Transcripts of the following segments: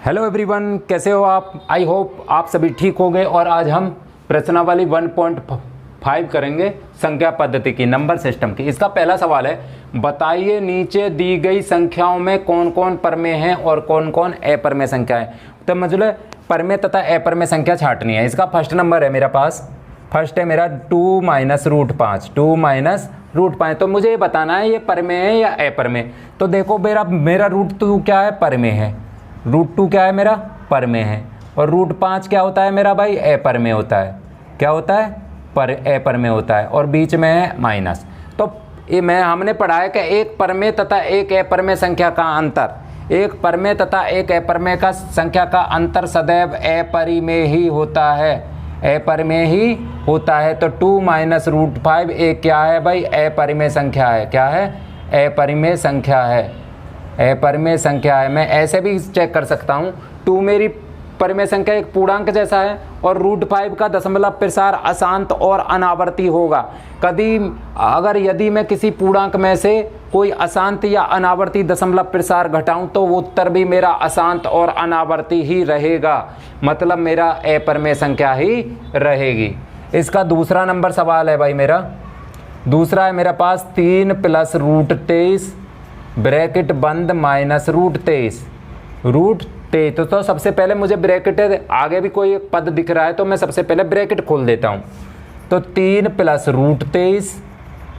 Hello everyone, कैसे हो आप। आई होप आप सभी ठीक हो गए। और आज हम प्रश्नावली 1.5 करेंगे संख्या पद्धति की, नंबर सिस्टम की। इसका पहला सवाल है, बताइए नीचे दी गई संख्याओं में कौन कौन परमेय हैं और कौन कौन अपरमेय संख्या है। तो मुझे परमेय तथा अपरमेय संख्या छांटनी है। इसका फर्स्ट नंबर है मेरा पास, फर्स्ट है मेरा 2 - √5, 2 - √5। तो मुझे ये बताना है ये परमेय है या अपरमेय। तो देखो मेरा √2 क्या है, परमेय है। √2 क्या है मेरा, परमेय है। और √5 क्या होता है मेरा भाई, अपरमेय होता है। क्या होता है, अपरमेय होता है। और बीच में है माइनस। तो ये हमने पढ़ा है कि एक परमेय तथा एक अपरमेय संख्या का अंतर, एक परमेय तथा एक अपरमेय का संख्या का अंतर सदैव अपरिमेय ही होता है, अपरिमेय ही होता है। तो 2 - √5 एक क्या है भाई, अपरिमेय संख्या है। क्या है, अपरिमेय संख्या है, अपरिमेय संख्या है। मैं ऐसे भी चेक कर सकता हूँ, 2 मेरी परमेय संख्या एक पूर्णांक जैसा है और √5 का दशमलव प्रसार अशांत और अनावर्ती होगा। यदि मैं किसी पूर्णांक में से कोई अशांत या अनावर्ती दशमलव प्रसार घटाऊं तो वो उत्तर भी मेरा अशांत और अनावर्ती ही रहेगा, मतलब मेरा अपरमेय संख्या ही रहेगी। इसका दूसरा नंबर सवाल है भाई मेरा, दूसरा है मेरे पास 3 + √23 ब्रैकेट बंद -√23, √23। तो सबसे पहले मुझे ब्रैकेट, आगे भी कोई एक पद दिख रहा है तो मैं सबसे पहले ब्रैकेट खोल देता हूँ। तो 3 + √23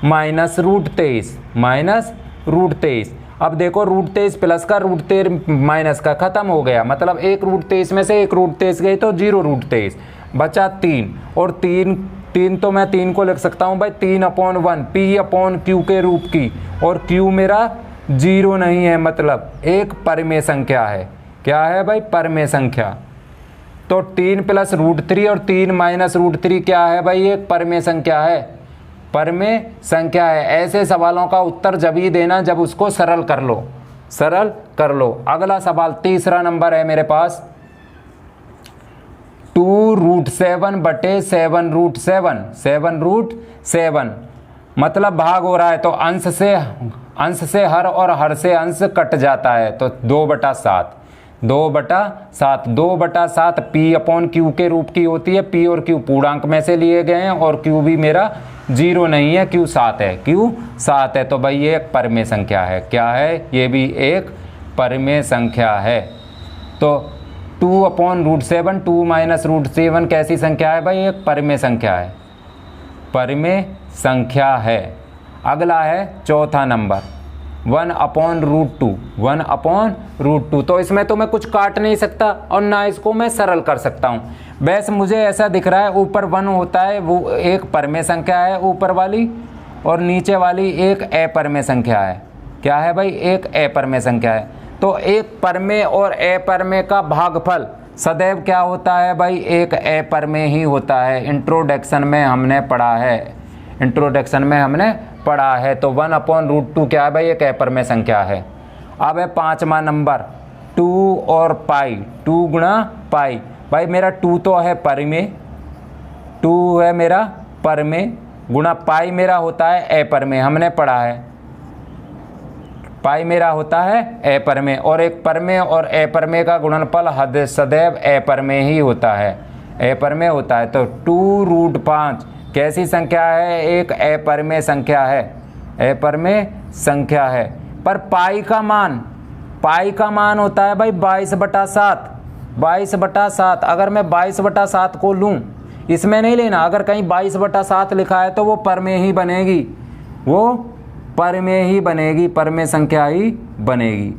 -√23 अब देखो √23 प्लस का √23 माइनस का खत्म हो गया, मतलब एक √23 में से एक √23 गई तो 0 √23 बचा 3। और 3 तो मैं 3 को लिख सकता हूँ भाई 3/1 P/Q के रूप की। और Q मेरा 0 नहीं है, मतलब एक परमेय संख्या है। क्या है भाई, परमेय संख्या। तो 3 + √3 और 3 - √3 क्या है भाई, एक परमेय संख्या है, परमेय संख्या है। ऐसे सवालों का उत्तर जब ही देना जब उसको सरल कर लो, सरल कर लो। अगला सवाल तीसरा नंबर है मेरे पास, 2√7 बटे 7√7, 7√7 मतलब भाग हो रहा है तो अंश से हर और हर से अंश कट जाता है। तो 2/7, 2/7 P/Q के रूप की होती है। P और Q पूर्णांक में से लिए गए हैं और Q भी मेरा 0 नहीं है, Q 7 है, Q 7 है। तो भाई ये एक परमेय संख्या है। क्या है, ये भी एक परमेय संख्या है। तो 2/√7, 2 - √7 कैसी संख्या है भाई, एक परमेय संख्या है, परमेय संख्या है। अगला है चौथा नंबर 1/√2, 1/√2। तो इसमें तो मैं कुछ काट नहीं सकता और ना इसको मैं सरल कर सकता हूँ। वैसे मुझे ऐसा दिख रहा है, ऊपर 1 होता है वो एक परमेय संख्या है ऊपर वाली, और नीचे वाली एक अपरमेय संख्या है। क्या है भाई, एक अपरमेय संख्या है। तो एक परमेय और अपरमेय का भागफल सदैव क्या होता है भाई, एक अपरमेय ही होता है। इंट्रोडक्शन में हमने पढ़ा है, इंट्रोडक्शन में हमने पढ़ा है। तो 1/√2 क्या है भाई, एक अपरमेय संख्या है। अब है पांचवा नंबर 2 और पाई, 2 × पाई। भाई मेरा 2 तो है परमेय, 2 है मेरा परमेय, गुणा पाई मेरा होता है अपरमेय, हमने पढ़ा है। पाई मेरा होता है अपरमेय, और एक परमेय और अपरमेय का गुणनफल सदैव अपरमेय ही होता है, अपरमेय होता है। तो 2√5 कैसी संख्या है, एक अपरमेय संख्या है, अपरमेय संख्या है। पर पाई का मान होता है भाई 22/7, 22/7। अगर मैं 22/7 को लूँ, इसमें नहीं लेना, अगर कहीं 22/7 लिखा है तो वो परमेय ही बनेगी, वो परमेय ही बनेगी, परमेय संख्या ही बनेगी।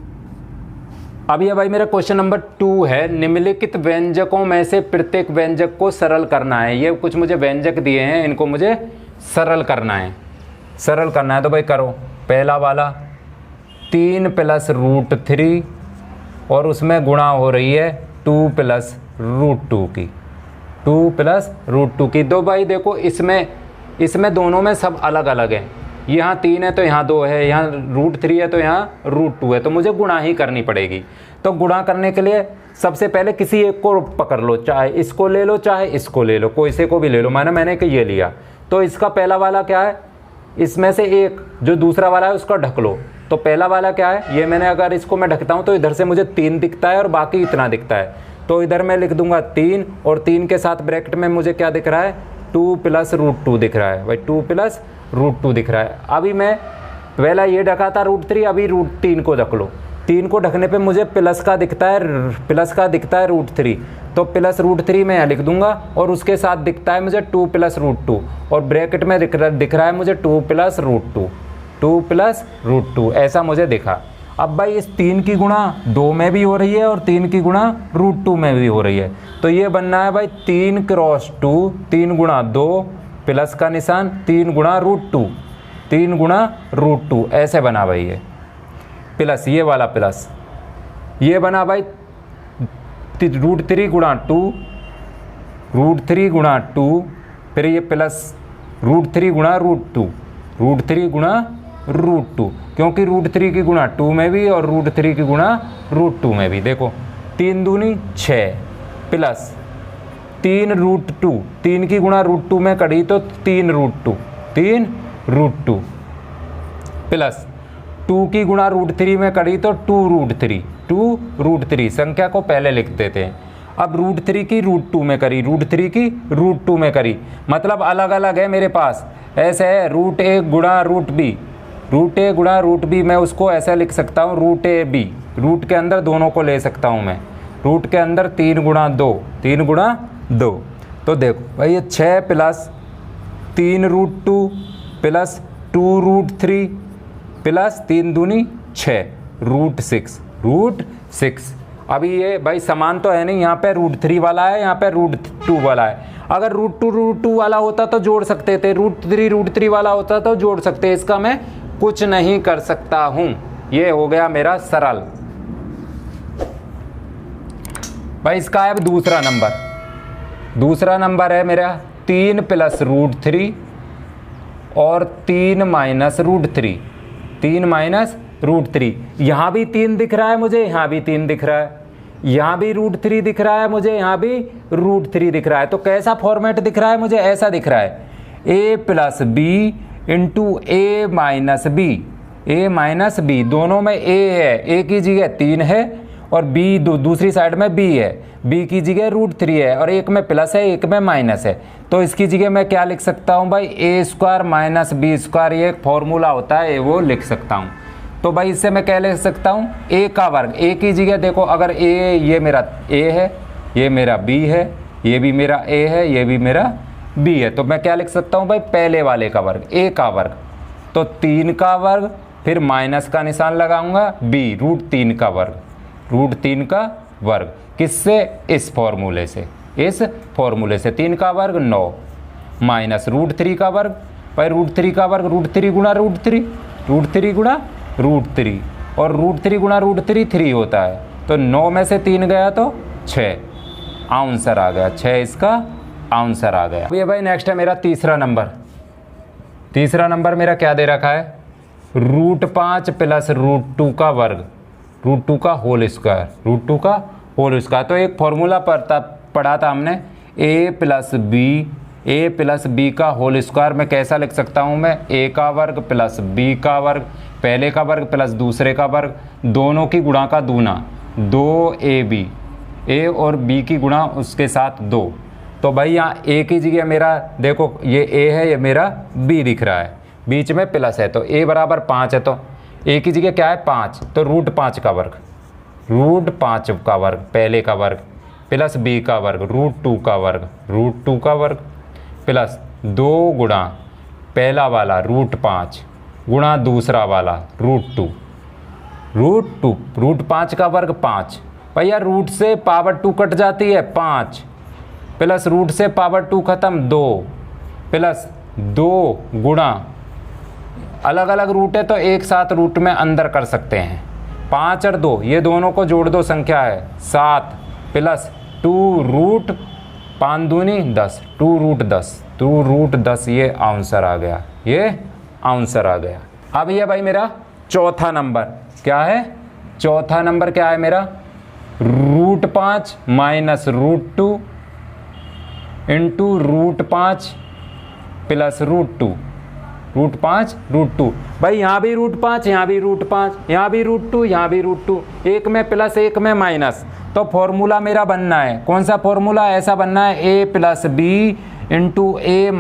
अब ये भाई मेरा क्वेश्चन नंबर 2 है, निम्नलिखित व्यंजकों में से प्रत्येक व्यंजक को सरल करना है। ये कुछ मुझे व्यंजक दिए हैं, इनको मुझे सरल करना है, सरल करना है। तो भाई करो। पहला वाला 3 + √3 और उसमें गुणा हो रही है 2 + √2 की, 2 + √2 की। तो भाई देखो इसमें दोनों में सब अलग अलग है, यहाँ 3 है तो यहाँ 2 है, यहाँ √3 है तो यहाँ √2 है, तो मुझे गुणा ही करनी पड़ेगी। तो गुणा करने के लिए सबसे पहले किसी एक को पकड़ लो, चाहे इसको ले लो चाहे इसको ले लो, कोई से को भी ले लो। मैंने कि ये लिया, तो इसका पहला वाला क्या है, इसमें से एक जो दूसरा वाला है उसका ढक लो, तो पहला वाला क्या है, ये मैंने अगर इसको मैं ढकता हूँ तो इधर से मुझे 3 दिखता है और बाकी इतना दिखता है, तो इधर मैं लिख दूंगा 3 और 3 के साथ ब्रैकेट में मुझे क्या दिख रहा है 2 + √2 दिख रहा है भाई, 2 + √2 दिख रहा है। अभी मैं पहला ये ढका था √3, अभी √3 को ढक लो, 3 को ढकने पे मुझे प्लस का दिखता है √3, तो +√3 मैं यहाँ लिख दूंगा और उसके साथ दिखता है मुझे 2 + √2 और ब्रैकेट में दिख रहा है मुझे 2 + √2, 2 + √2 ऐसा मुझे दिखा। अब भाई इस 3 की गुणा 2 में भी हो रही है और 3 की गुणा √2 में भी हो रही है, तो ये बनना है भाई 3 × 2, 3 × 2 प्लस का निशान 3 × √2, 3 × √2 ऐसे बना भाई ये प्लस, ये वाला प्लस, ये बना भाई √3 × 2, √3 × 2, फिर ये प्लस √3 × √2, √3 × √2, क्योंकि √3 की गुणा 2 में भी और √3 की गुणा √2 में भी। देखो 3 दूनी 6 प्लस 3 √2, 3 की गुणा √2 में करी तो 3 √2, 3 √2 प्लस 2 की गुणा √3 में करी तो 2 √3 संख्या को पहले लिख देते हैं। अब √3 की √2 में करी, √3 की √2 में करी, मतलब अलग अलग है मेरे पास, ऐसे है √a गुणा √b, √a गुणा √b मैं उसको ऐसे लिख सकता हूँ √ab, रूट के अंदर दोनों को ले सकता हूँ मैं, रूट के अंदर 3 × 2, 3 × 2, तो देखो भाई ये 6 प्लस 3 √2 प्लस 2 √3 प्लस 3 दूनी 6 √6। अभी ये भाई समान तो है नहीं, यहाँ पे √3 वाला है, यहाँ पे √2 वाला है। अगर √2 वाला होता तो जोड़ सकते थे, √3 वाला होता तो जोड़ सकते, इसका मैं कुछ नहीं कर सकता हूँ। ये हो गया मेरा सरल। भाई इसका है दूसरा नंबर है मेरा 3 + √3 और 3 - √3, 3 - √3। यहाँ भी 3 दिख रहा है मुझे, यहाँ भी 3 दिख रहा है, यहाँ भी √3 दिख रहा है मुझे, यहाँ भी √3 दिख रहा है। तो कैसा फॉर्मेट दिख रहा है मुझे, ऐसा दिख रहा है a + b × a - b, दोनों में a है, a की जगह 3 है और b दूसरी साइड में b है, b की जगह √3 है और एक में प्लस है एक में माइनस है, तो इसकी जगह मैं क्या लिख सकता हूँ भाई a² - b², ये एक फॉर्मूला होता है, वो लिख सकता हूँ। तो भाई इससे मैं क्या लिख सकता हूँ a का वर्ग, a की जगह देखो अगर a ये मेरा a है, ये मेरा b है, ये भी मेरा a है, ये भी मेरा b है, तो मैं क्या लिख सकता हूँ भाई पहले वाले का वर्ग, a का वर्ग, तो 3 का वर्ग, फिर माइनस का निशान लगाऊंगा b √3 का वर्ग, √3 का वर्ग, किससे, इस फॉर्मूले से, 3 का वर्ग 9 माइनस √3 का वर्ग, भाई √3 का वर्ग √3 × √3, √3 × √3 और √3 × √3 3 होता है, तो 9 में से 3 गया तो 6, आंसर आ गया 6, इसका आंसर आ गया। ये भाई नेक्स्ट है मेरा तीसरा नंबर मेरा क्या दे रखा है, √5 + √2 का वर्ग, √2 का होल स्क्वायर, तो एक फॉर्मूला पढ़ा था हमने a + b का होल स्क्वायर में कैसा लिख सकता हूँ मैं, a का वर्ग प्लस b का वर्ग, पहले का वर्ग प्लस दूसरे का वर्ग, दोनों की गुणा का दूना, 2ab, a और b की गुणा उसके साथ 2, तो भाई यहाँ a की जगह मेरा देखो ये a है, ये मेरा b दिख रहा है, बीच में प्लस है, तो a बराबर 5 है, तो a की जगह क्या है 5, तो √5 का वर्ग, पहले का वर्ग प्लस b का वर्ग, √2 का वर्ग प्लस 2 गुणा पहला वाला √5 गुणा दूसरा वाला √2, √5 का वर्ग 5, भैया रूट से पावर 2 कट जाती है 5, प्लस रूट से पावर 2 खत्म 2, प्लस 2 गुणा अलग अलग रूट है तो एक साथ रूट में अंदर कर सकते हैं, 5 और 2 ये दोनों को जोड़ दो, संख्या है 7, प्लस 2 √5 दूनी 10, 2 √10, ये आंसर आ गया, अब ये भाई मेरा चौथा नंबर क्या है, क्या है मेरा, √5 - √2 × √5 + √2 √5 √2। भाई यहाँ भी √5, यहाँ भी √5, यहाँ भी √2, यहाँ भी √2, एक में प्लस एक में माइनस। तो फॉर्मूला मेरा बनना है, कौन सा फॉर्मूला? ऐसा बनना है a + b × a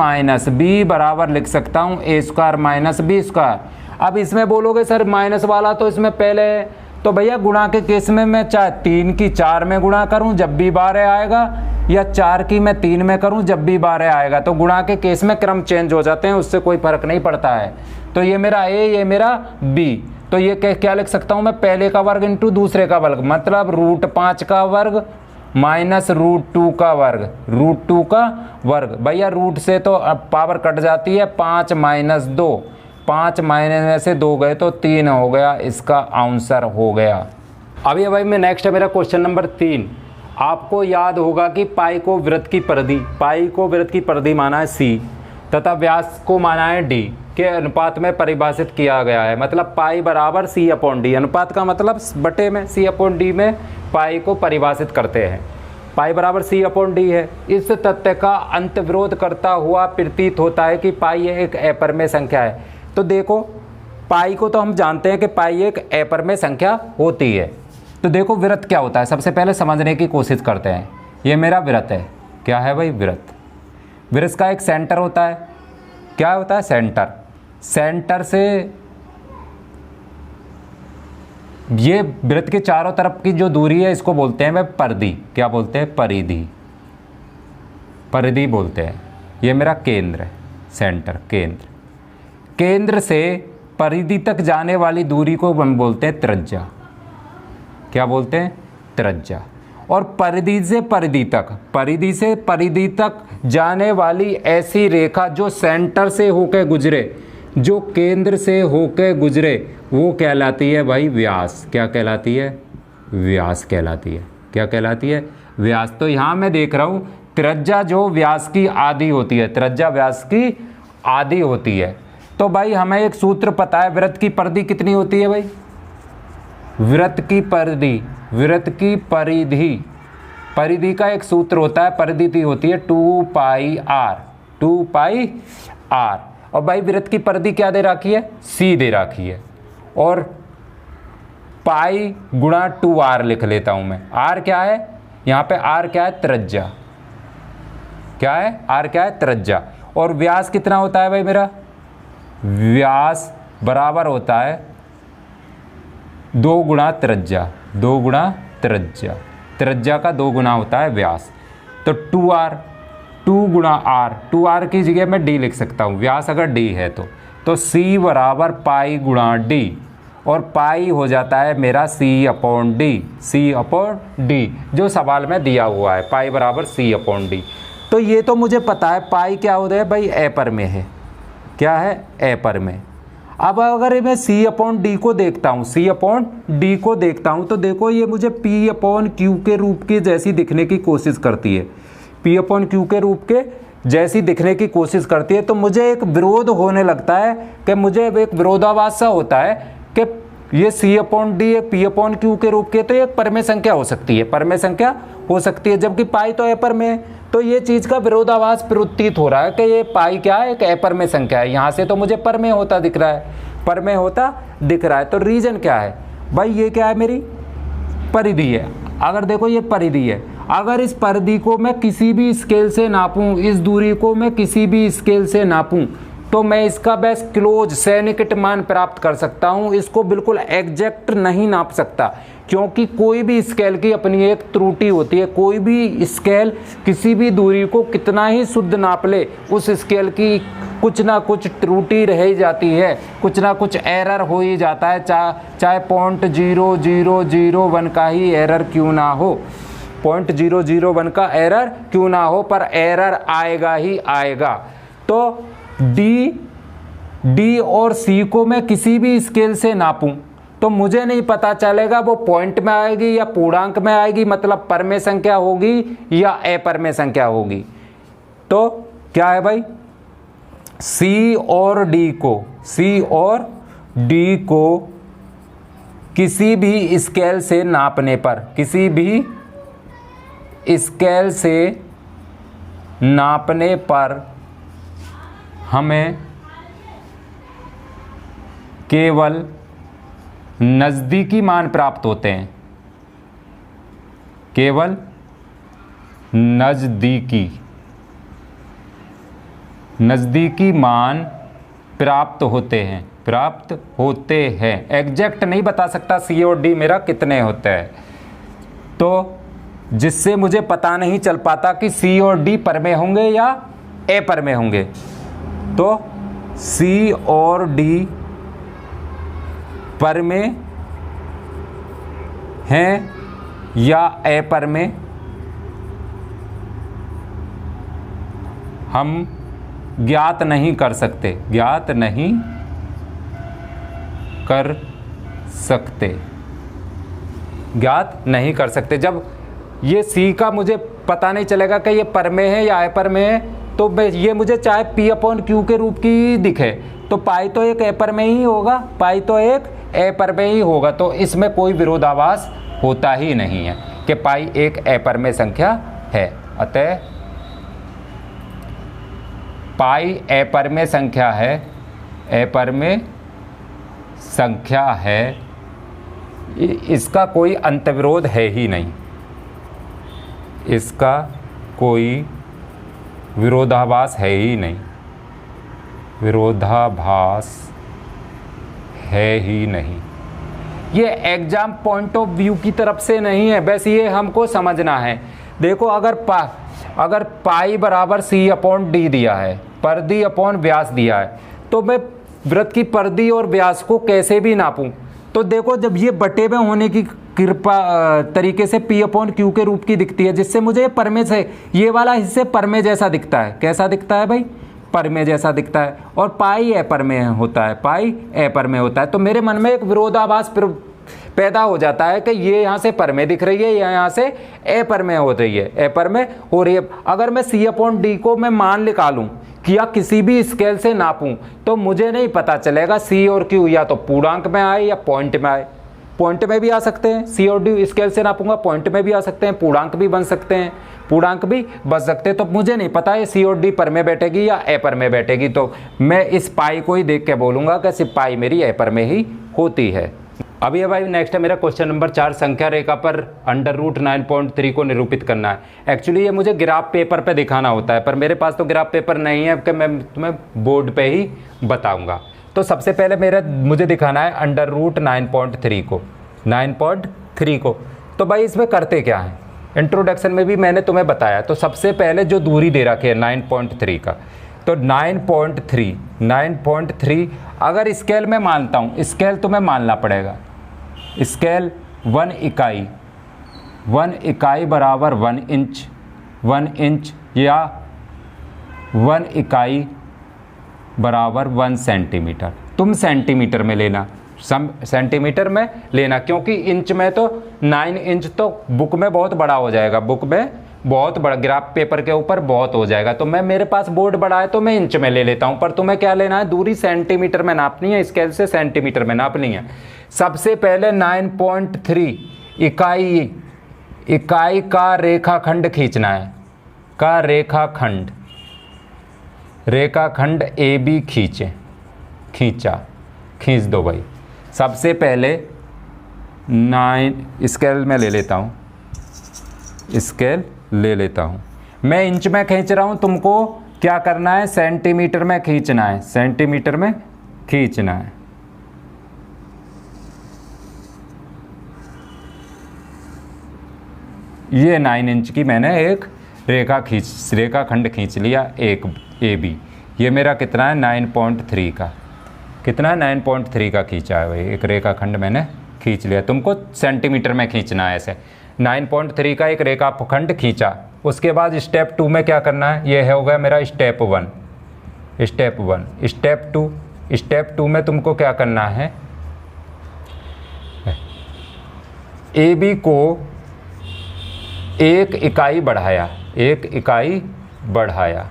- b बराबर लिख सकता हूँ a² - b²। अब इसमें बोलोगे सर माइनस वाला तो इसमें पहले है, तो भैया गुणा के केस में मैं चाहे 3 की 4 में गुणा करूं जब भी 12 आएगा, या 4 की मैं 3 में करूं जब भी 12 आएगा, तो गुणा के केस में क्रम चेंज हो जाते हैं, उससे कोई फर्क नहीं पड़ता है। तो ये मेरा a, ये मेरा b, तो ये क्या लिख सकता हूं मैं? पहले का वर्ग इंटू दूसरे का वर्ग, मतलब √5 का वर्ग माइनस √2 का वर्ग, √2 का वर्ग। भैया रूट से तो पावर कट जाती है, 5 - 2, 5 में से 2 गए तो 3 हो गया, इसका आंसर हो गया। अभी भाई मैं नेक्स्ट है मेरा क्वेश्चन नंबर 3। आपको याद होगा कि पाई को वृत्त की परिधि माना है c तथा व्यास को माना है d के अनुपात में परिभाषित किया गया है। मतलब पाई बराबर c/d, अनुपात का मतलब बटे में c/d में पाई को परिभाषित करते हैं। पाई बराबर c/d है। इस तथ्य का अंतर्विरोध करता हुआ प्रतीत होता है कि पाई एक अपरिमेय संख्या है। तो देखो पाई को तो हम जानते हैं कि पाई एक अपरिमेय संख्या होती है। तो देखो वृत्त क्या होता है, सबसे पहले समझने की कोशिश करते हैं। ये मेरा वृत्त है, क्या है भाई? वृत्त। वृत्त का एक सेंटर होता है, क्या होता है? सेंटर। सेंटर से ये वृत्त के चारों तरफ की जो दूरी है इसको बोलते हैं मैं परिधि। क्या बोलते हैं? परिधि, परिधि बोलते हैं। ये मेरा केंद्र है, सेंटर, केंद्र। केंद्र से परिधि तक जाने वाली दूरी को हम बोलते हैं त्रिज्या। क्या बोलते हैं? त्रिज्या। और परिधि से परिधि तक जाने वाली ऐसी रेखा जो सेंटर से होकर गुजरे, जो केंद्र से होकर गुजरे, वो कहलाती है भाई व्यास। क्या कहलाती है? व्यास कहलाती है। क्या कहलाती है? व्यास। तो यहाँ मैं देख रहा हूँ त्रिज्या जो व्यास की आधी होती है, त्रिज्या व्यास की आधी होती है। तो भाई हमें एक सूत्र पता है, वृत्त की परिधि कितनी होती है भाई? वृत्त की परिधि का एक सूत्र होता है, परिधि होती है 2πr। और भाई वृत्त की परिधि क्या दे रखी है? c दे रखी है। और पाई गुणा 2r लिख लेता हूं मैं। r क्या है यहाँ पे? r क्या है? त्रिज्या। क्या है? r क्या है? त्रिज्या। और व्यास कितना होता है भाई मेरा? व्यास बराबर होता है 2 गुणा त्रिज्या। 2 गुणा त्रिज्या, त्रिज्या का 2 गुना होता है व्यास। तो 2r, 2 गुणा r, 2r की जगह मैं d लिख सकता हूँ, व्यास अगर d है तो c बराबर पाई गुणा d, और पाई हो जाता है मेरा c/d, जो सवाल में दिया हुआ है, पाई बराबर c/d। तो ये तो मुझे पता है पाई क्या होता है भाई? अपरिमेय है। क्या है? अपरिमेय। अब अगर मैं c/d को देखता हूँ, तो देखो ये मुझे p/q के रूप के जैसी दिखने की कोशिश करती है, p/q के रूप के जैसी दिखने की कोशिश करती है। तो मुझे एक विरोध होने लगता है कि मुझे एक विरोधाभास सा होता है कि ये c/d p/q के रूप के, तो ये परिमेय संख्या हो सकती है, परिमेय संख्या हो सकती है, जबकि पाई तो अपरिमेय है। तो ये चीज़ का विरोधाभास प्रतीत हो रहा है कि ये पाई क्या है? एक अपरिमेय संख्या है। यहाँ से तो मुझे परिमेय होता दिख रहा है, परिमेय होता दिख रहा है। तो रीजन क्या है भाई? ये क्या है? मेरी परिधि है। अगर देखो ये परिधि है, अगर इस परिधि को मैं किसी भी स्केल से नापूं, इस दूरी को मैं किसी भी स्केल से नापूं, तो मैं इसका बेस्ट क्लोज सैनिकट मान प्राप्त कर सकता हूं। इसको बिल्कुल एग्जैक्ट नहीं नाप सकता, क्योंकि कोई भी स्केल की अपनी एक त्रुटि होती है। कोई भी स्केल किसी भी दूरी को कितना ही शुद्ध नाप ले, उस स्केल की कुछ ना कुछ त्रुटि रह ही जाती है, कुछ ना कुछ एरर हो ही जाता है, चाहे 0.0001 का ही एरर क्यों ना हो, 0.001 का एरर क्यों ना हो, पर एरर आएगा ही आएगा। तो डी और सी को मैं किसी भी स्केल से नापूं तो मुझे नहीं पता चलेगा वो पॉइंट में आएगी या पूर्णांक में आएगी, मतलब परिमेय संख्या होगी या अपरिमेय संख्या होगी। तो क्या है भाई? सी और डी को किसी भी स्केल से नापने पर, किसी भी स्केल से नापने पर हमें केवल नज़दीकी मान प्राप्त होते हैं, केवल नज़दीकी मान प्राप्त होते हैं। एग्जैक्ट नहीं बता सकता सी और डी मेरा कितने होते हैं, तो जिससे मुझे पता नहीं चल पाता कि सी और डी पर में होंगे या ए पर में होंगे। तो सी और डी पर में हैं या ए पर में, हम ज्ञात नहीं कर सकते, जब ये सी का मुझे पता नहीं चलेगा कि ये पर में है या ए पर में है, तो ये मुझे चाहे पी अपॉन क्यू के रूप की दिखे, तो पाई तो एक ए पर में ही होगा, तो इसमें कोई विरोधाभास होता ही नहीं है कि पाई एक ए पर में संख्या है। अतः पाई ए पर में संख्या है, इसका कोई अंतर्विरोध है ही नहीं, इसका कोई विरोधाभास है ही नहीं, ये एग्जाम पॉइंट ऑफ व्यू की तरफ से नहीं है, बस ये हमको समझना है। देखो अगर पाई बराबर सी अपॉन डी दिया है, परिधि अपॉन व्यास दिया है, तो मैं वृत्त की परिधि और व्यास को कैसे भी नापूं, तो देखो जब ये बटे में होने की कृपा तरीके से पी अपॉन क्यू के रूप की दिखती है, जिससे मुझे परमे से ये वाला हिस्से परमे जैसा दिखता है। कैसा दिखता है भाई? परमे जैसा दिखता है। और पाई ए पर में होता है, तो मेरे मन में एक विरोधाभास पैदा हो जाता है कि ये यहाँ से पर में दिख रही है, यहाँ से ए पर में हो रही है, अगर मैं सी अपॉन डी को मैं मान निकालूं कि या किसी भी स्केल से नापूं, तो मुझे नहीं पता चलेगा सी और क्यू या तो पूर्णांक में आए या पॉइंट में आए। पॉइंट में भी आ सकते हैं, सी और डी स्केल से नापूंगा, पॉइंट में भी आ सकते हैं, पूर्णांक भी बन सकते हैं, तो मुझे नहीं पता ये सी और डी पर में बैठेगी या ए पर में बैठेगी, तो मैं इस पाई को ही देख के बोलूँगा कि सिर्फ पाई मेरी ए पर में ही होती है। अब ये भाई नेक्स्ट है मेरा क्वेश्चन नंबर 4, संख्या रेखा पर √9.3 को निरूपित करना है। एक्चुअली ये मुझे ग्राफ पेपर पे दिखाना होता है, पर मेरे पास तो ग्राफ पेपर नहीं है कि मैं तुम्हें बोर्ड पे ही बताऊंगा। तो सबसे पहले मुझे दिखाना है √9.3 को। तो भाई इसमें करते क्या है, इंट्रोडक्शन में भी मैंने तुम्हें बताया। तो सबसे पहले जो दूरी दे रखी है 9.3 का, तो 9.3 अगर स्केल में मानता हूँ, स्केल तुम्हें मानना पड़ेगा, स्केल 1 इकाई बराबर 1 इंच या 1 इकाई बराबर 1 सेंटीमीटर। तुम सेंटीमीटर में लेना, सेंटीमीटर में लेना, क्योंकि इंच में तो 9 इंच तो बुक में बहुत बड़ा हो जाएगा, बुक में बहुत बड़ा, ग्राफ पेपर के ऊपर बहुत हो जाएगा। तो मेरे पास बोर्ड बड़ा है तो मैं इंच में ले लेता हूं, पर तुम्हें क्या लेना है, दूरी सेंटीमीटर में नापनी है, स्केल से सेंटीमीटर में नापनी है। सबसे पहले 9.3 इकाई का रेखाखंड खींचना है, रेखाखंड ए बी खींच दो भाई। सबसे पहले 9 स्केल में ले लेता हूँ, मैं इंच में खींच रहा हूँ, तुमको क्या करना है, सेंटीमीटर में खींचना है, ये 9 इंच की मैंने एक रेखाखंड खींच लिया, एक ए बी। ये मेरा कितना है, 9.3 का, कितना है, 9.3 का खींचा है भाई, एक रेखाखंड मैंने खींच लिया। तुमको सेंटीमीटर में खींचना है ऐसे। 9.3 का एक रेखाखंड खींचा, उसके बाद स्टेप 2 में क्या करना है, ये हो गया मेरा स्टेप 1। स्टेप 2 में तुमको क्या करना है, ए बी को 1 इकाई बढ़ाया।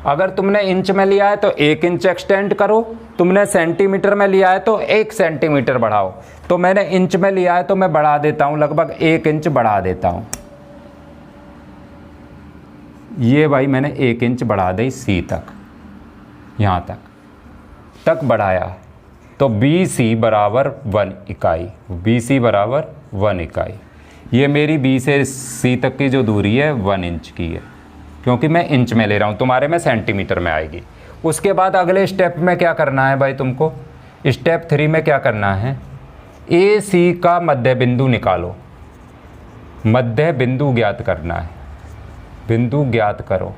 अगर तुमने इंच में लिया है तो 1 इंच एक्सटेंड करो, तुमने सेंटीमीटर में लिया है तो 1 सेंटीमीटर बढ़ाओ। तो मैंने इंच में लिया है तो मैं बढ़ा देता हूं, लगभग 1 इंच बढ़ा देता हूं। ये भाई मैंने 1 इंच बढ़ा दी सी तक, यहाँ तक बढ़ाया। तो BC बराबर 1 इकाई, BC बराबर 1 इकाई। ये मेरी B से C तक की जो दूरी है 1 इंच की है, क्योंकि मैं इंच में ले रहा हूँ, तुम्हारे में सेंटीमीटर में आएगी। उसके बाद अगले स्टेप में क्या करना है भाई तुमको, स्टेप 3 में क्या करना है, AC का मध्य बिंदु निकालो, मध्य बिंदु ज्ञात करना है, बिंदु ज्ञात करो।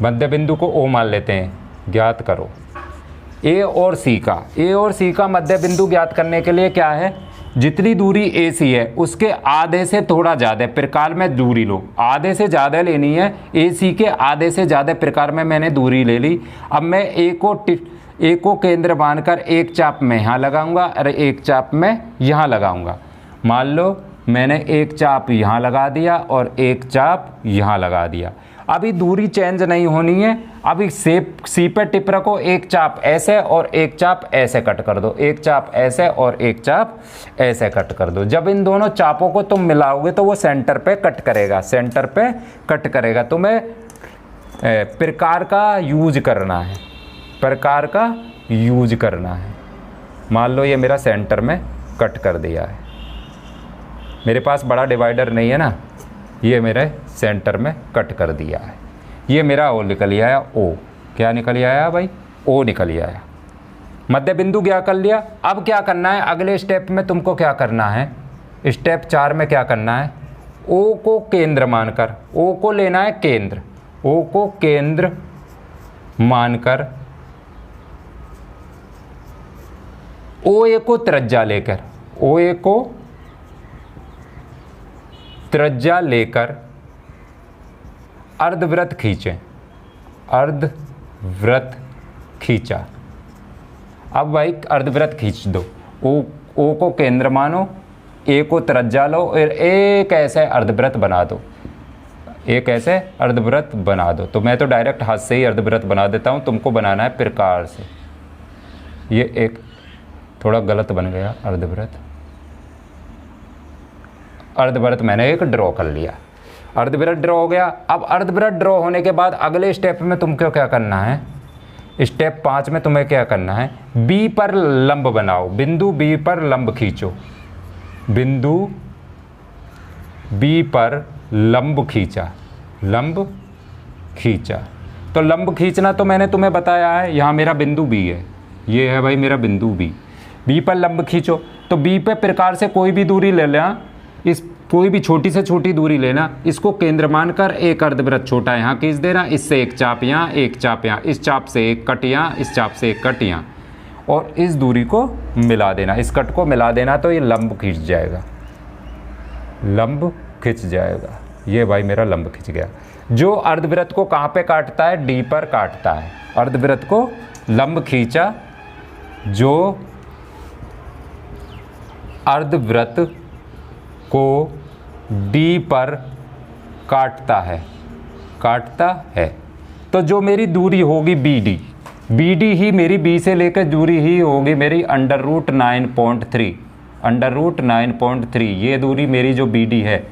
मध्य बिंदु को O मान लेते हैं, ज्ञात करो। A और C का मध्य बिंदु ज्ञात करने के लिए क्या है, जितनी दूरी AC है उसके आधे से थोड़ा ज़्यादा प्रकार में दूरी लो, आधे से ज़्यादा लेनी है, AC के आधे से ज़्यादा प्रकार में मैंने दूरी ले ली। अब मैं A को केंद्र मानकर एक चाप में यहाँ लगाऊंगा और एक चाप में यहाँ लगाऊंगा। मान लो मैंने एक चाप यहाँ लगा दिया और एक चाप यहाँ लगा दिया। अभी दूरी चेंज नहीं होनी है, अभी सी पे टिप रखो, एक चाप ऐसे और एक चाप ऐसे कट कर दो, एक चाप ऐसे और एक चाप ऐसे कट कर दो। जब इन दोनों चापों को तुम मिलाओगे तो वो सेंटर पे कट करेगा, सेंटर पे कट करेगा। तुम्हें प्रकार का यूज करना है, प्रकार का यूज करना है। मान लो ये मेरा सेंटर में कट कर दिया है, मेरे पास बड़ा डिवाइडर नहीं है ना, ये मेरे सेंटर में कट कर दिया है। ये मेरा ओ निकल आया, ओ क्या निकल आया भाई, ओ निकल आया। मध्य बिंदु क्या कर लिया। अब क्या करना है, अगले स्टेप में तुमको क्या करना है, स्टेप 4 में क्या करना है, ओ को केंद्र मानकर, ओ को लेना है केंद्र, ओ को केंद्र मानकर OA को त्रिज्या लेकर, OA को त्रिज्या लेकर अर्धवृत्त खींचें, अर्धवृत्त खींचा। अब भाई अर्धवृत्त खींच दो, ओ को केंद्र मानो, A को त्रिज्या लो और एक ऐसे अर्धवृत्त बना दो, एक ऐसे अर्धवृत्त बना दो। तो मैं तो डायरेक्ट हाथ से ही अर्धवृत्त बना देता हूँ, तुमको बनाना है प्रकार से। ये एक थोड़ा गलत बन गया अर्धवृत्त, अर्धवृत्त मैंने एक ड्रॉ कर लिया, अर्धवृत्त ड्रॉ हो गया। अब अर्धवृत्त ड्रॉ होने के बाद अगले स्टेप में तुमको क्या करना है, स्टेप 5 में तुम्हें क्या करना है, B पर लंब बनाओ, बिंदु B पर लंब खींचो, बिंदु B पर लंब खींचा, लंब खींचा। तो लंब खींचना तो मैंने तुम्हें बताया है, यहाँ मेरा बिंदु B है, ये है भाई मेरा बिंदु B पर लंब खींचो। तो B पे प्रकार से कोई भी दूरी ले लेना, इस कोई भी छोटी से छोटी दूरी लेना, इसको केंद्र मानकर एक अर्धवृत्त छोटा यहाँ खींच देना, इससे एक चाप यहाँ, एक चाप यहाँ, इस चाप से एक कट यहाँ, इस चाप से एक कट यहाँ, और इस दूरी को मिला देना, इस कट को मिला देना, तो ये लंब खींच जाएगा, लंब खिंच जाएगा। ये भाई मेरा लंब खिंच गया। जो अर्धवृत्त को कहाँ पे काटता है, D पर काटता है। अर्धवृत्त को लंब खींचा, जो अर्धवृत्त को D पर काटता है, काटता है। तो जो मेरी दूरी होगी BD ही मेरी B से लेकर दूरी ही होगी मेरी √9.3, √9.3। ये दूरी मेरी जो BD है,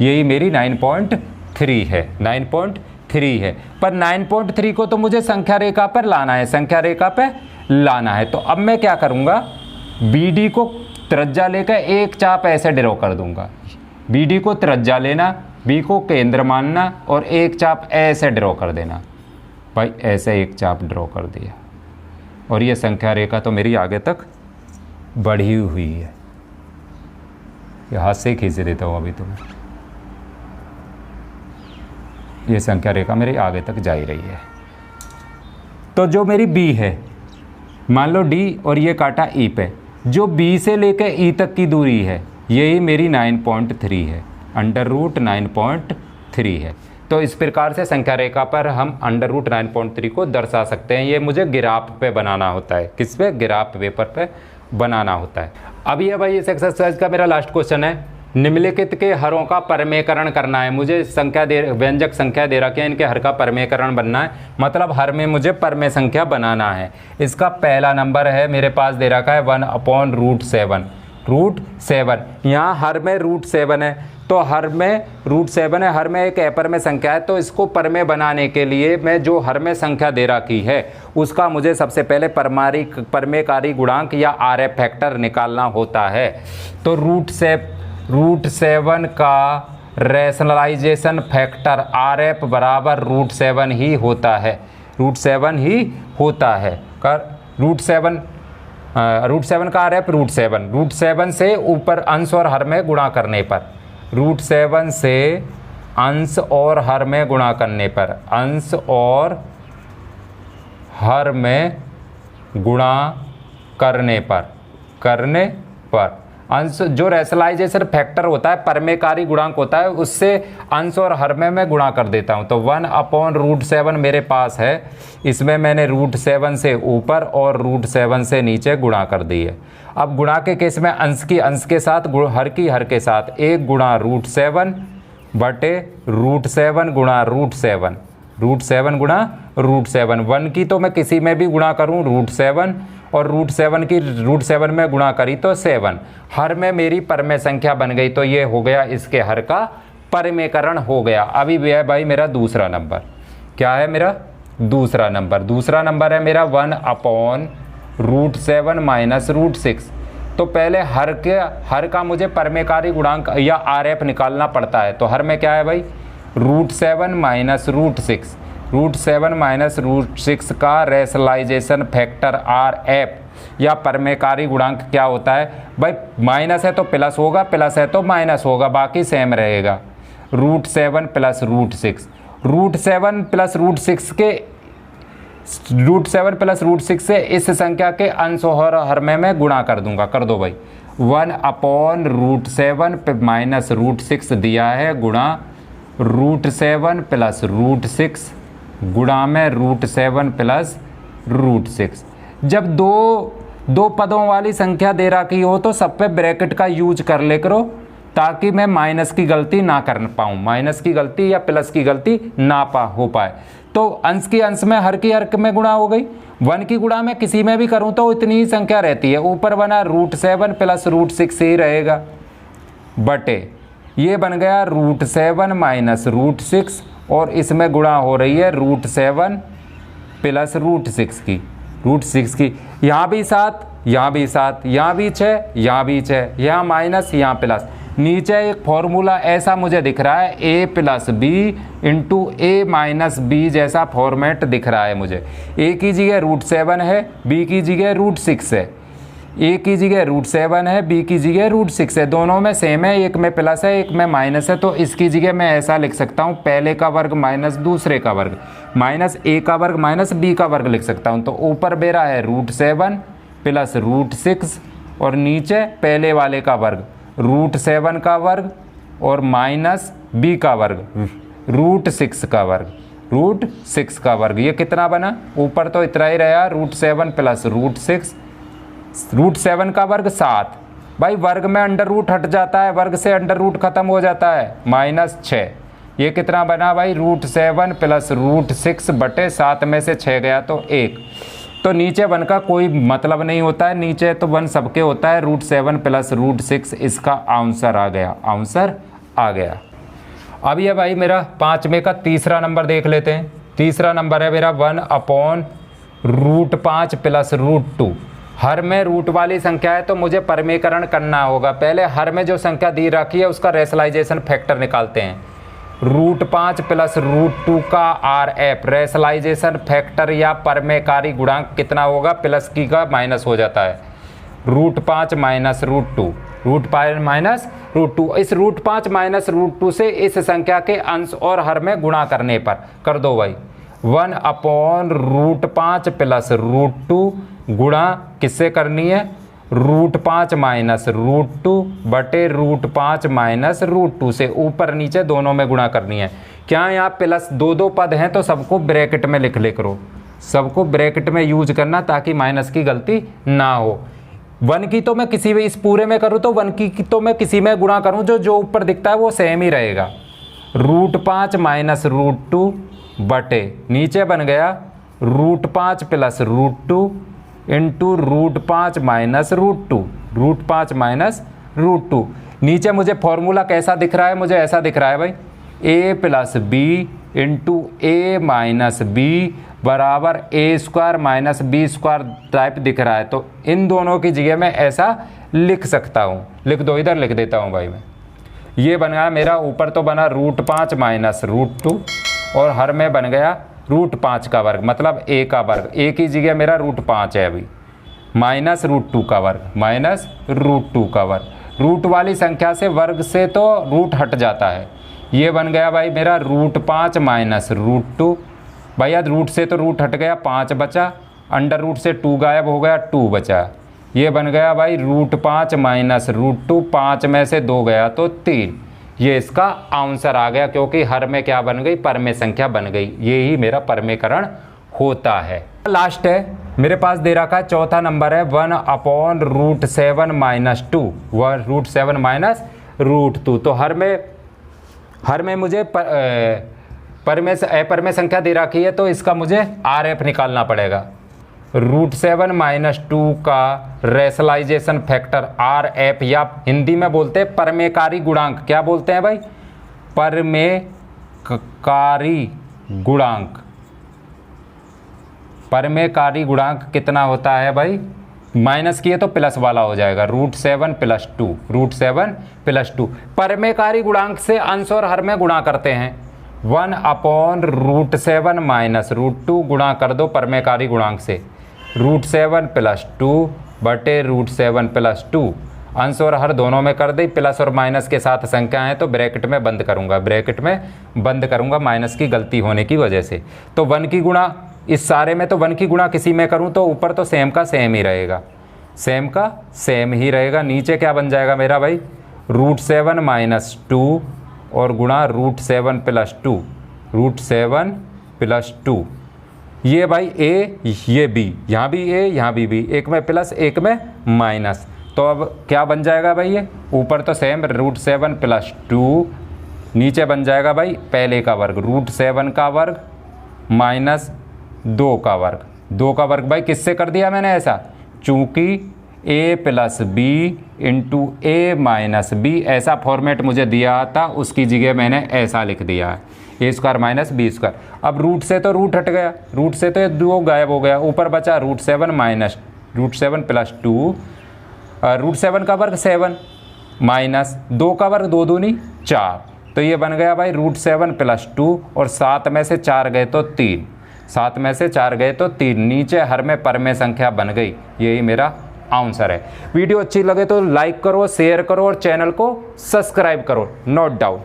यही मेरी 9.3 है, 9.3 है। पर 9.3 को तो मुझे संख्या रेखा पर लाना है, संख्या रेखा पर लाना है। तो अब मैं क्या करूँगा, BD को त्रिज्या लेकर एक चाप ऐसे ड्रॉ कर दूंगा, BD को त्रिज्या लेना, B को केंद्र मानना और एक चाप ऐसे ड्रॉ कर देना। भाई ऐसे एक चाप ड्रॉ कर दिया, और ये संख्या रेखा तो मेरी आगे तक बढ़ी हुई है। ये हाथ से ही खींच देता हूँ अभी तुम्हें, ये संख्या रेखा मेरी आगे तक जा ही रही है। तो जो मेरी B है, मान लो D और ये काटा E पे, जो B से लेकर E तक की दूरी है, यही मेरी 9.3 है, √9.3 है। तो इस प्रकार से संख्या रेखा पर हम √9.3 को दर्शा सकते हैं। ये मुझे ग्राफ पे बनाना होता है, किस पे, ग्राफ पेपर पे बनाना होता है। अब ये भाई इस एक्सरसाइज का मेरा लास्ट क्वेश्चन है, निम्नलिखित के हरों का परमेकरण करना है। मुझे संख्या व्यंजक संख्या दे रखे हैं, इनके हर का परमेकरण बनना है, मतलब हर में मुझे परमेय संख्या बनाना है। इसका पहला नंबर है मेरे पास दे रखा है 1/√7, √7। यहाँ हर में √7 है, तो हर में √7 है, हर में एक अपर में संख्या है, तो इसको पर में बनाने के लिए मैं जो हर में संख्या दे रखी है उसका मुझे सबसे पहले परमेकारी गुणांक या RF फैक्टर निकालना होता है। तो √7 का रैशनलाइजेशन फैक्टर RF बराबर √7 ही होता है, √7 ही होता है। √7 का RF √7 से ऊपर अंश और हर में गुणा करने पर, √7 से अंश और हर में गुणा करने पर, अंश और हर में गुणा करने पर अंश जो रैशनलाइजेशन फैक्टर होता है, परमेकारी गुणांक होता है, उससे अंश और हर में मैं गुणा कर देता हूं। तो 1/√7 मेरे पास है, इसमें मैंने √7 से ऊपर और √7 से नीचे गुणा कर दी है। अब गुणा के केस में अंश की अंश के साथ, हर की हर के साथ, 1 गुणा √7 बटे √7 गुणा √7, √7 गुणा √7। 1 की तो मैं किसी में भी गुणा करूं √7 और √7 की √7 में गुणा करी तो 7, हर में मेरी परमेय संख्या बन गई। तो ये हो गया इसके हर का परमेयकरण हो गया। अभी भी है भाई मेरा दूसरा नंबर, क्या है मेरा दूसरा नंबर है मेरा 1/√7 माइनस √6। तो पहले हर का मुझे परमेयकारी गुणांक या RF निकालना पड़ता है। तो हर में क्या है भाई √7 माइनस √6, √7 माइनस √6 का रैशनलाइजेशन फैक्टर RF या परमेयकारी गुणांक क्या होता है भाई, माइनस है तो प्लस होगा, प्लस है तो माइनस होगा, बाकी सेम रहेगा। √7 प्लस √6, √7 प्लस √6 से इस संख्या के अंश और हर में मैं गुणा कर दूंगा। कर दो भाई, 1/√7 माइनस √6 दिया है गुणा √7 प्लस √6 गुणा में √7 प्लस √6। जब दो पदों वाली संख्या दे रखी हो तो सब पे ब्रैकेट का यूज कर ले करो, ताकि मैं माइनस की गलती ना कर पाऊँ, माइनस की गलती या प्लस की गलती ना हो पाए। तो अंश की अंश में, हर की हर में गुणा हो गई। 1 की गुणा मैं किसी में भी करूँ तो इतनी ही संख्या रहती है, ऊपर बना √7 प्लस √6 ही रहेगा, बटे ये बन गया √7 माइनस √6 और इसमें गुणा हो रही है √7 प्लस √6 की, यहाँ भी 7, यहाँ भी 7, यहाँ भी 6, यहाँ भी 6, यहाँ माइनस, यहाँ प्लस। नीचे एक फॉर्मूला ऐसा मुझे दिख रहा है a plus B into a minus B जैसा फॉर्मेट दिख रहा है मुझे। a की जगह √7 है, b की जगह √6 है, a की जगह √7 है, b की जगह √6 है, दोनों में सेम है, एक में प्लस है एक में माइनस है। तो इसकी जगह मैं ऐसा लिख सकता हूँ, पहले का वर्ग माइनस दूसरे का वर्ग, माइनस a का वर्ग माइनस b का वर्ग लिख सकता हूँ। तो ऊपर मेरा है √7 प्लस √6 और नीचे पहले वाले का वर्ग √7 का वर्ग और माइनस b का वर्ग √6 का वर्ग, ये कितना बना, ऊपर तो इतना ही रहा √7 प्लस √6, √7 का वर्ग 7, भाई वर्ग में अंडर रूट हट जाता है, वर्ग से अंडर रूट खत्म हो जाता है, माइनस 6, ये कितना बना भाई √7 प्लस √6 बटे 7 में से 6 गया तो 1। तो नीचे 1 का कोई मतलब नहीं होता है, नीचे तो 1 सबके होता है, √7 प्लस √6 इसका आंसर आ गया। अब ये भाई मेरा 5वें का तीसरा नंबर देख लेते हैं। तीसरा नंबर है मेरा 1/√5 प्लस √2। हर में रूट वाली संख्या है तो मुझे परमेयकरण करना होगा। पहले हर में जो संख्या दी रखी है उसका रैशनलाइजेशन फैक्टर निकालते हैं। √5 प्लस √2 का RF रैशनलाइजेशन फैक्टर या परमेयकारी गुणांक कितना होगा, प्लस की का माइनस हो जाता है, √5 माइनस √2, √5 माइनस √2। इस √5 माइनस √2 से इस संख्या के अंश और हर में गुणा करने पर कर दो भाई, 1/√5 प्लस √2 गुणा किससे करनी है, √5 माइनस √2 बटे √5 माइनस √2 से ऊपर नीचे दोनों में गुणा करनी है। क्या यहाँ प्लस दो दो पद हैं तो सबको ब्रैकेट में लिख ले करो, सबको ब्रैकेट में यूज करना ताकि माइनस की गलती ना हो। 1 की तो मैं किसी भी इस पूरे में करूँ तो 1 की तो मैं किसी में गुणा करूँ, जो ऊपर दिखता है वो सेम ही रहेगा, √5 माइनस √2 बटे नीचे बन गया √5 प्लस √2 इंटू √5 माइनस √2, √5 माइनस √2। नीचे मुझे फॉर्मूला कैसा दिख रहा है, मुझे ऐसा दिख रहा है भाई, A plus B into A minus B बराबर A square minus B square type दिख रहा है। तो इन दोनों की जगह मैं ऐसा लिख सकता हूँ, लिख दो, इधर लिख देता हूँ भाई मैं। ये बन गया मेरा, ऊपर तो बना √5 माइनस √2 और हर में बन गया √5 का वर्ग, मतलब a का वर्ग। a की जगह मेरा √5 है अभी, माइनस √2 का वर्ग, माइनस √2 का वर्ग। रूट वाली संख्या से वर्ग से तो रूट हट जाता है। ये बन गया भाई मेरा √5 माइनस √2। भैया रूट से तो रूट हट गया, 5 बचा, अंडर रूट से 2 गायब हो गया, 2 बचा। ये बन गया भाई √5 माइनस √2, 5 में से 2 गया तो 3। ये इसका आंसर आ गया, क्योंकि हर में क्या बन गई, परमेय संख्या बन गई। यही मेरा परमेयकरण होता है। लास्ट है मेरे पास दे रखा है, चौथा नंबर है 1/√7 माइनस 2, वह √7 माइनस √2। तो हर में मुझे अपरमेय संख्या दे रखी है, तो इसका मुझे RF निकालना पड़ेगा। √7 माइनस 2 का रेशनलाइजेशन फैक्टर RF, या हिंदी में बोलते हैं परमेयकारी गुणांक। क्या बोलते हैं भाई, परमेयकारी गुणांक। परमेयकारी गुणांक कितना होता है भाई, माइनस किए तो प्लस वाला हो जाएगा, √7 + 2, √7 + 2। परमेयकारी गुणांक से अंश और हर में गुणा करते हैं। 1/√7 माइनस √2 गुणा कर दो परमेयकारी गुणांक से, √7 + 2 बटे √7 + 2। अंश और हर दोनों में कर दी, प्लस और माइनस के साथ संख्या है तो ब्रैकेट में बंद करूंगा, ब्रैकेट में बंद करूंगा माइनस की गलती होने की वजह से। तो 1 की गुणा इस सारे में, तो 1 की गुणा किसी में करूं तो ऊपर तो सेम का सेम ही रहेगा, सेम का सेम ही रहेगा। नीचे क्या बन जाएगा मेरा भाई, √7 माइनस 2 और गुणा √7 + 2, √7 + 2। ये भाई a, ये b, यहाँ भी a, यहाँ भी b, एक में प्लस एक में माइनस। तो अब क्या बन जाएगा भाई, ये ऊपर तो सेम √7 + 2, नीचे बन जाएगा भाई पहले का वर्ग, √7 का वर्ग माइनस 2 का वर्ग। 2 का वर्ग भाई किससे कर दिया मैंने ऐसा, चूँकि a + b into a minus b ऐसा फॉर्मेट मुझे दिया था, उसकी जगह मैंने ऐसा लिख दिया है, a² माइनस b²। अब रूट से तो रूट हट गया, रूट से तो 2 गायब हो गया, ऊपर बचा √7 माइनस √7 + 2, √7 का वर्ग 7 माइनस 2 का वर्ग 2 दूनी 4। तो ये बन गया भाई √7 + 2 और 7 में से 4 गए तो 3, 7 में से 4 गए तो 3। नीचे हर में परमेय संख्या बन गई, यही मेरा आंसर है। वीडियो अच्छी लगे तो लाइक करो, शेयर करो और चैनल को सब्सक्राइब करो, नोट डाउन।